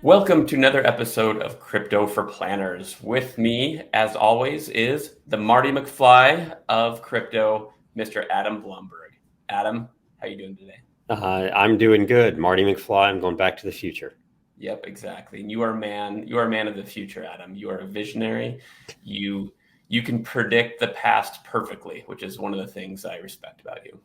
Welcome to another episode of Crypto for Planners. With me, as always, is the Marty McFly of crypto, Mr. Adam Blumberg. Adam, how you doing today? I'm doing good. Marty McFly, I'm going back to the future. Yep, exactly. And you are a man. You are a man of the future, Adam. You are a visionary. You can predict the past perfectly, which is one of the things I respect about you.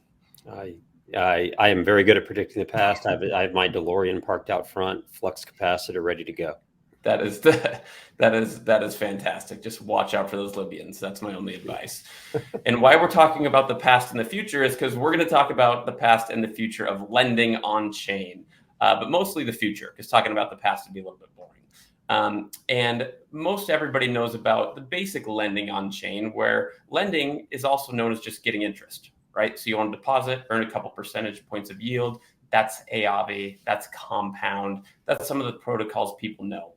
I, I am very good at predicting the past. I have my DeLorean parked out front, flux capacitor ready to go. That is that is fantastic. Just watch out for those Libyans. That's my only advice. And why we're talking about the past and the future is because we're going to talk about the past and the future of lending on chain, but mostly the future, because talking about the past would be a little bit boring. And most everybody knows about the basic lending on chain, where lending is also known as just getting interest, right? So you want to deposit, earn a couple percentage points of yield. That's AAVE, that's Compound, that's some of the protocols people know.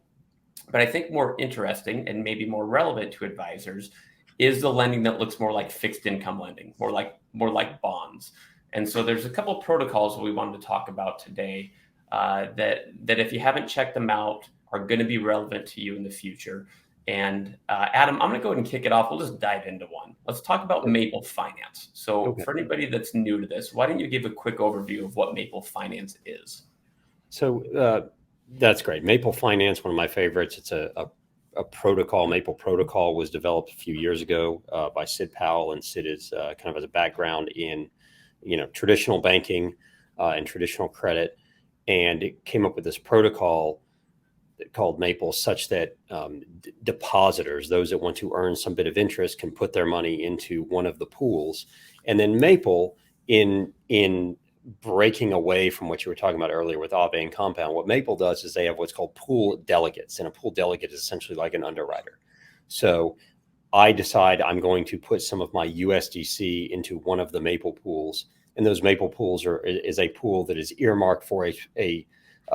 But I think more interesting and maybe more relevant to advisors is the lending that looks more like fixed income lending, more like bonds. And so there's a couple of protocols we wanted to talk about today that if you haven't checked them out are going to be relevant to you in the future. And Adam, I'm going to go ahead and kick it off. We'll just dive into one. Let's talk about Maple Finance. So Okay. for anybody that's new to this, why don't you give a quick overview of what Maple Finance is? So that's great. Maple Finance, one of my favorites. It's a protocol. Maple Protocol was developed a few years ago by Sid Powell, and Sid is kind of has a background in, traditional banking and traditional credit, and it came up with this protocol called Maple, such that depositors, those that want to earn some bit of interest, can put their money into one of the pools, and then Maple, in breaking away from what you were talking about earlier with AAVE and Compound, what Maple does is they have what's called pool delegates, and a pool delegate is essentially like an underwriter. So I decide I'm going to put some of my USDC into one of the Maple pools, and those Maple pools is a pool that is earmarked for a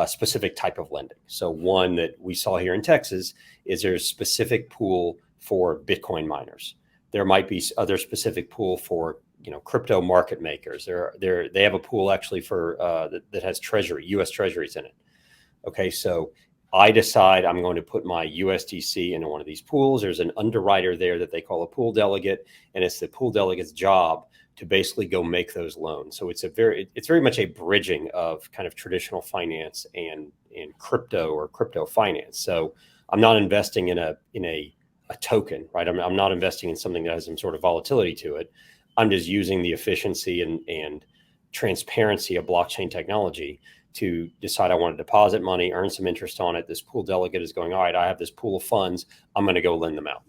specific type of lending. So one that we saw here in Texas is there's a specific pool for Bitcoin miners. There might be other specific pool for crypto market makers. They have a pool actually for that has U.S. Treasuries in it. Okay, so I decide I'm going to put my USDC into one of these pools. There's an underwriter there that they call a pool delegate, and it's the pool delegate's job to basically go make those loans. So it's very much a bridging of kind of traditional finance and crypto or crypto finance. So I'm not investing in a token, right? I'm not investing in something that has some sort of volatility to it. I'm just using the efficiency and transparency of blockchain technology to decide I want to deposit money, earn some interest on it. This pool delegate is going, all right, I have this pool of funds, I'm going to go lend them out.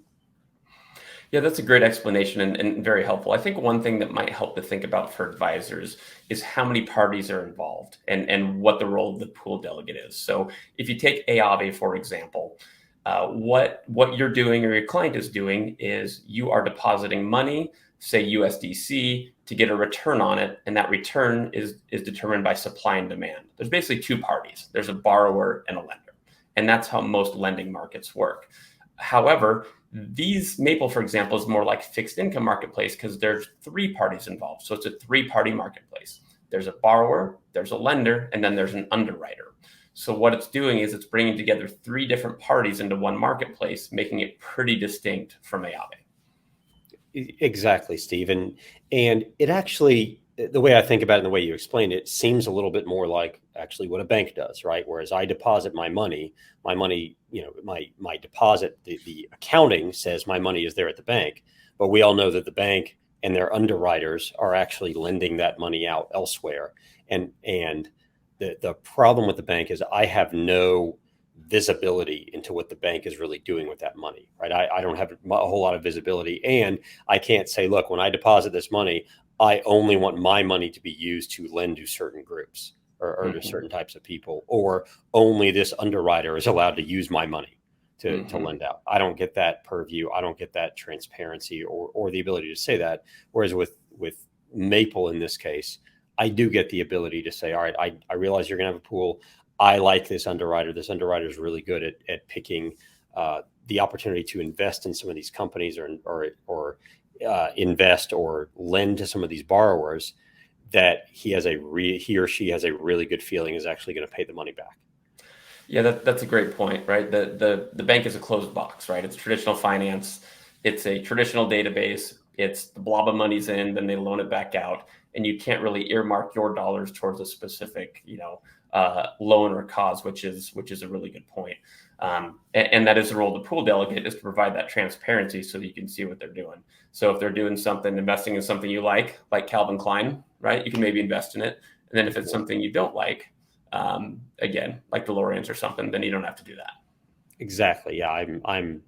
Yeah, that's a great explanation and very helpful. I think one thing that might help to think about for advisors is how many parties are involved and what the role of the pool delegate is. So if you take AAVE, for example, what you're doing or your client is doing is you are depositing money, say USDC, to get a return on it. And that return is determined by supply and demand. There's basically two parties. There's a borrower and a lender. And that's how most lending markets work. However, Maple, for example, is more like fixed income marketplace because there's three parties involved. So it's a three-party marketplace. There's a borrower, there's a lender, and then there's an underwriter. So what it's doing is it's bringing together three different parties into one marketplace, making it pretty distinct from AAVE. Exactly, Steve. And it actually, the way I think about it and the way you explained it, seems a little bit more like actually what a bank does, right? Whereas I deposit my money, my deposit, the accounting says my money is there at the bank, but we all know that the bank and their underwriters are actually lending that money out elsewhere. And the problem with the bank is I have no visibility into what the bank is really doing with that money, right? I don't have a whole lot of visibility, and I can't say, look, when I deposit this money, I only want my money to be used to lend to certain groups or to certain types of people, or only this underwriter is allowed to use my money to lend out. I don't get that purview. I don't get that transparency or the ability to say that. Whereas with Maple in this case, I do get the ability to say, all right, I realize you're going to have a pool. I like this underwriter. This underwriter is really good at picking the opportunity to invest in some of these companies or invest or lend to some of these borrowers that he or she has a really good feeling is actually going to pay the money back. Yeah, that's a great point, right? The bank is a closed box, right? It's traditional finance. It's a traditional database. It's the blob of money's in, then they loan it back out, and you can't really earmark your dollars towards a specific, loan or cause, which is a really good point. And that is the role of the pool delegate, is to provide that transparency so that you can see what they're doing. So if they're doing something, investing in something you like Calvin Klein, right? You can maybe invest in it. And then if it's something you don't like, again, like DeLoreans or something, then you don't have to do that. Exactly. Yeah, I'm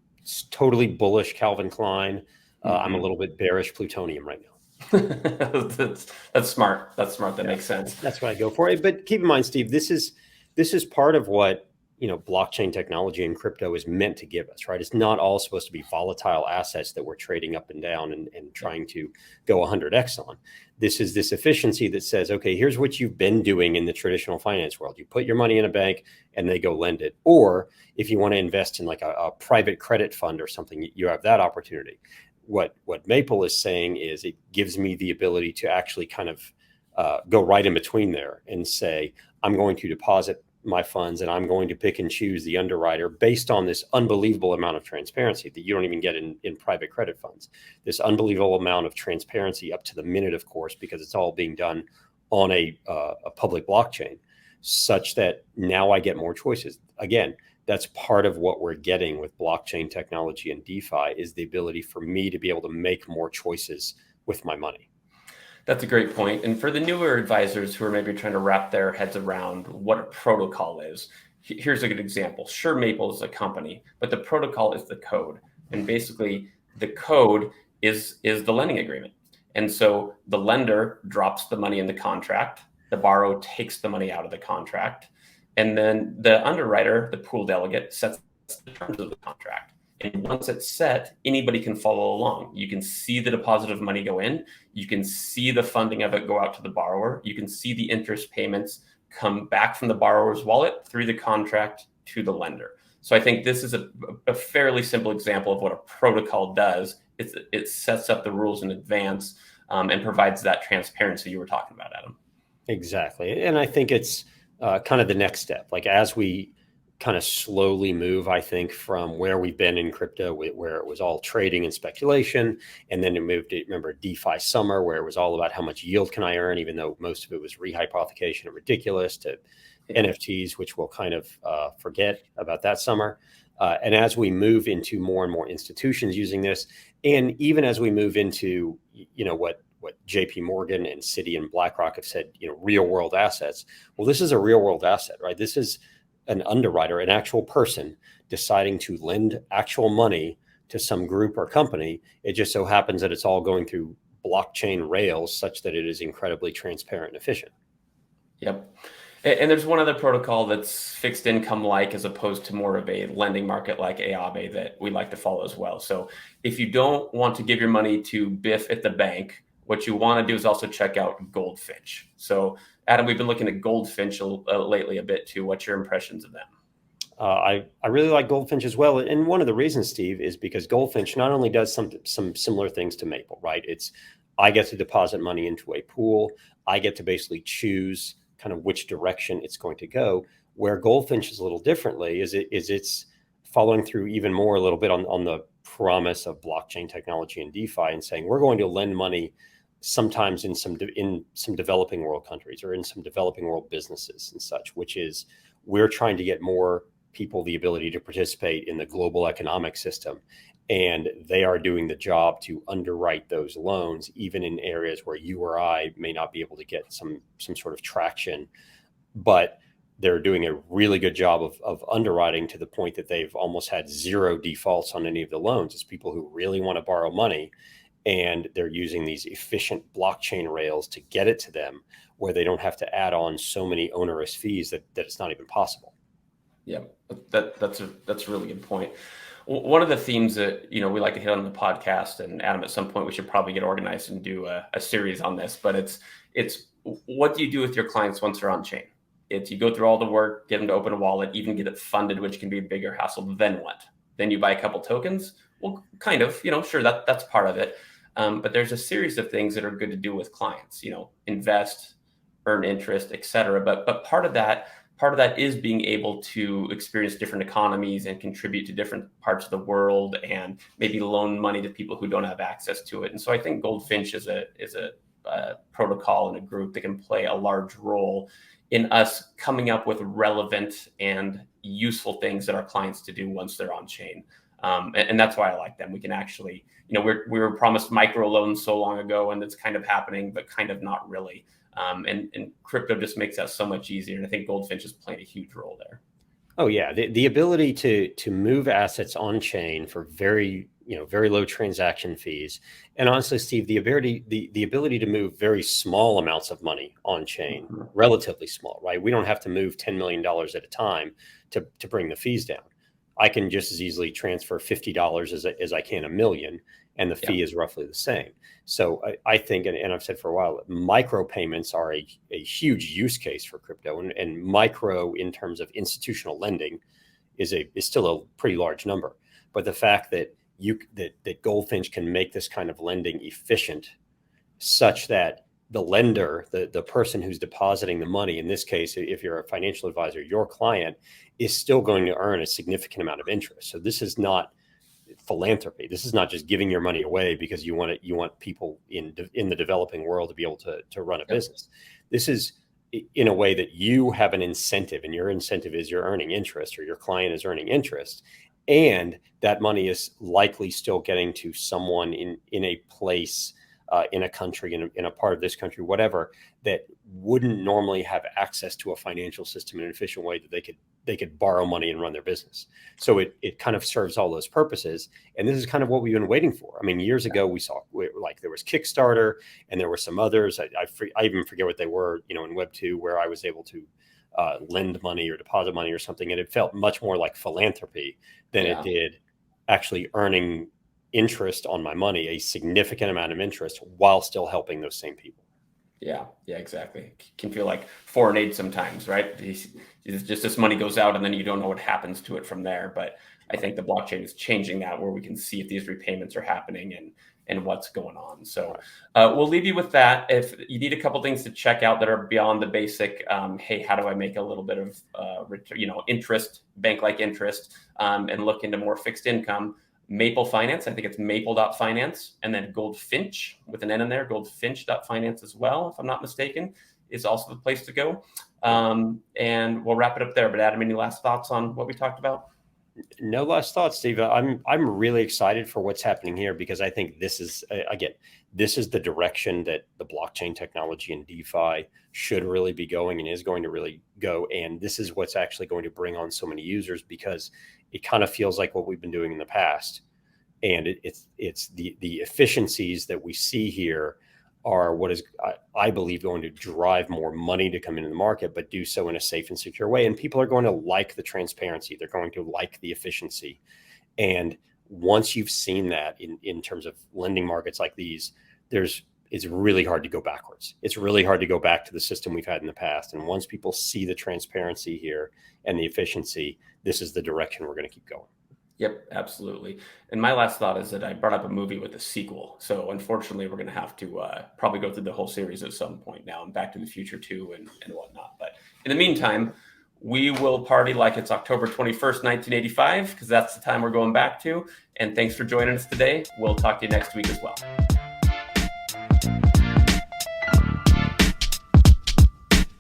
totally bullish Calvin Klein. I'm a Mm-hmm. little bit bearish plutonium right now. That's smart. That's smart. That Yeah, makes sense. that's what I go for. But keep in mind, Steve, this is part of what blockchain technology and crypto is meant to give us, right? It's not all supposed to be volatile assets that we're trading up and down and trying to go 100x on. This is this efficiency that says, okay, here's what you've been doing in the traditional finance world. You put your money in a bank and they go lend it. Or if you want to invest in like a private credit fund or something, you have that opportunity. What Maple is saying is it gives me the ability to actually kind of go right in between there and say, I'm going to deposit my funds and I'm going to pick and choose the underwriter based on this unbelievable amount of transparency that you don't even get in private credit funds. This unbelievable amount of transparency up to the minute, of course, because it's all being done on a public blockchain, such that now I get more choices. Again, that's part of what we're getting with blockchain technology and DeFi, is the ability for me to be able to make more choices with my money. That's a great point. And for the newer advisors who are maybe trying to wrap their heads around what a protocol is, here's a good example. Sure, Maple is a company, but the protocol is the code. And basically, the code is the lending agreement. And so the lender drops the money in the contract, the borrower takes the money out of the contract, and then the underwriter, the pool delegate, sets the terms of the contract. And once it's set, anybody can follow along. You can see the deposit of money go in. You can see the funding of it go out to the borrower. You can see the interest payments come back from the borrower's wallet through the contract to the lender. So I think this is a fairly simple example of what a protocol does. It sets up the rules in advance, and provides that transparency you were talking about, Adam. Exactly. And I think it's kind of the next step. Like as we kind of slowly move, I think, from where we've been in crypto, where it was all trading and speculation, and then it moved to, remember, DeFi summer, where it was all about how much yield can I earn, even though most of it was rehypothecation and ridiculous, to NFTs, which we'll kind of forget about that summer. And as we move into more and more institutions using this, and even as we move into, what JP Morgan and Citi and BlackRock have said, real world assets. Well, this is a real world asset, right? This is an underwriter, an actual person deciding to lend actual money to some group or company. It just so happens that it's all going through blockchain rails such that it is incredibly transparent and efficient. Yep. And there's one other protocol that's fixed income like, as opposed to more of a lending market like Aave, that we like to follow as well. So if you don't want to give your money to Biff at the bank, what you want to do is also check out Goldfinch. So Adam, we've been looking at Goldfinch lately a bit too. What's your impressions of them? I really like Goldfinch as well. And one of the reasons, Steve, is because Goldfinch not only does some similar things to Maple, right? I get to deposit money into a pool. I get to basically choose kind of which direction it's going to go. Where Goldfinch is a little differently is it's following through even more a little bit on the promise of blockchain technology and DeFi, and saying we're going to lend money sometimes in some developing world countries or in some developing world businesses and such, which is we're trying to get more people the ability to participate in the global economic system. And they are doing the job to underwrite those loans, even in areas where you or I may not be able to get some sort of traction. But they're doing a really good job of underwriting, to the point that they've almost had zero defaults on any of the loans. It's people who really want to borrow money, and they're using these efficient blockchain rails to get it to them, where they don't have to add on so many onerous fees that it's not even possible. Yeah, that's a really good point. One of the themes that we like to hit on the podcast, and Adam, at some point we should probably get organized and do a series on this. But it's what do you do with your clients once they're on chain? It's you go through all the work, get them to open a wallet, even get it funded, which can be a bigger hassle. Then what? Then you buy a couple tokens. Well, kind of, sure, that's part of it. But there's a series of things that are good to do with clients. Invest, earn interest, etc. But part of that part of that is being able to experience different economies and contribute to different parts of the world, and maybe loan money to people who don't have access to it. And so I think Goldfinch is a protocol and a group that can play a large role in us coming up with relevant and useful things that our clients to do once they're on chain. And that's why I like them. We can actually, we were promised micro loans so long ago, and it's kind of happening, but kind of not really. And crypto just makes that so much easier. And I think Goldfinch is playing a huge role there. Oh yeah, the ability to move assets on chain for very low transaction fees, and honestly, Steve, the ability to move very small amounts of money on chain, relatively small, right? We don't have to move $10 million at a time to bring the fees down. I can just as easily transfer $50 as I can $1 million, and the fee is roughly the same. So I think, and I've said for a while, micro payments are a huge use case for crypto, and micro in terms of institutional lending is still a pretty large number. But the fact that that Goldfinch can make this kind of lending efficient, such that the lender, the person who's depositing the money, in this case, if you're a financial advisor, your client is still going to earn a significant amount of interest. So this is not philanthropy. This is not just giving your money away because you want people in the developing world to be able to run a business. This is in a way that you have an incentive, and your incentive is you're earning interest, or your client is earning interest, and that money is likely still getting to someone in a place, in a country, in a part of this country, whatever, that wouldn't normally have access to a financial system in an efficient way that they could borrow money and run their business. So it kind of serves all those purposes. And this is kind of what we've been waiting for. I mean, years ago, there was Kickstarter, and there were some others. I even forget what they were, in Web 2, where I was able to lend money or deposit money or something. And it felt much more like philanthropy than it did actually earning interest on my money, a significant amount of interest, while still helping those same people. Yeah, exactly. It can feel like foreign aid sometimes, right? It's just this money goes out and then you don't know what happens to it from there. But I think the blockchain is changing that, where we can see if these repayments are happening and what's going on. So we'll leave you with that. If you need a couple things to check out that are beyond the basic, hey, how do I make a little bit of interest, bank-like interest, and look into more fixed income? Maple Finance, I think it's maple.finance, and then Goldfinch with an N in there, goldfinch.finance as well, if I'm not mistaken, is also the place to go. And we'll wrap it up there. But Adam, any last thoughts on what we talked about? No last thoughts, Steve. I'm really excited for what's happening here, because I think this is the direction that the blockchain technology and DeFi should really be going, and is going to really go. And this is what's actually going to bring on so many users, because it kind of feels like what we've been doing in the past. And it's the efficiencies that we see here are what is, I believe, going to drive more money to come into the market, but do so in a safe and secure way. And people are going to like the transparency. They're going to like the efficiency. And once you've seen that in terms of lending markets like these, it's really hard to go backwards. It's really hard to go back to the system we've had in the past. And once people see the transparency here and the efficiency, this is the direction we're going to keep going. Yep, absolutely. And my last thought is that I brought up a movie with a sequel. So unfortunately, we're going to have to probably go through the whole series at some point now, and Back to the Future 2 and whatnot. But in the meantime, we will party like it's October 21st, 1985, because that's the time we're going back to. And thanks for joining us today. We'll talk to you next week as well.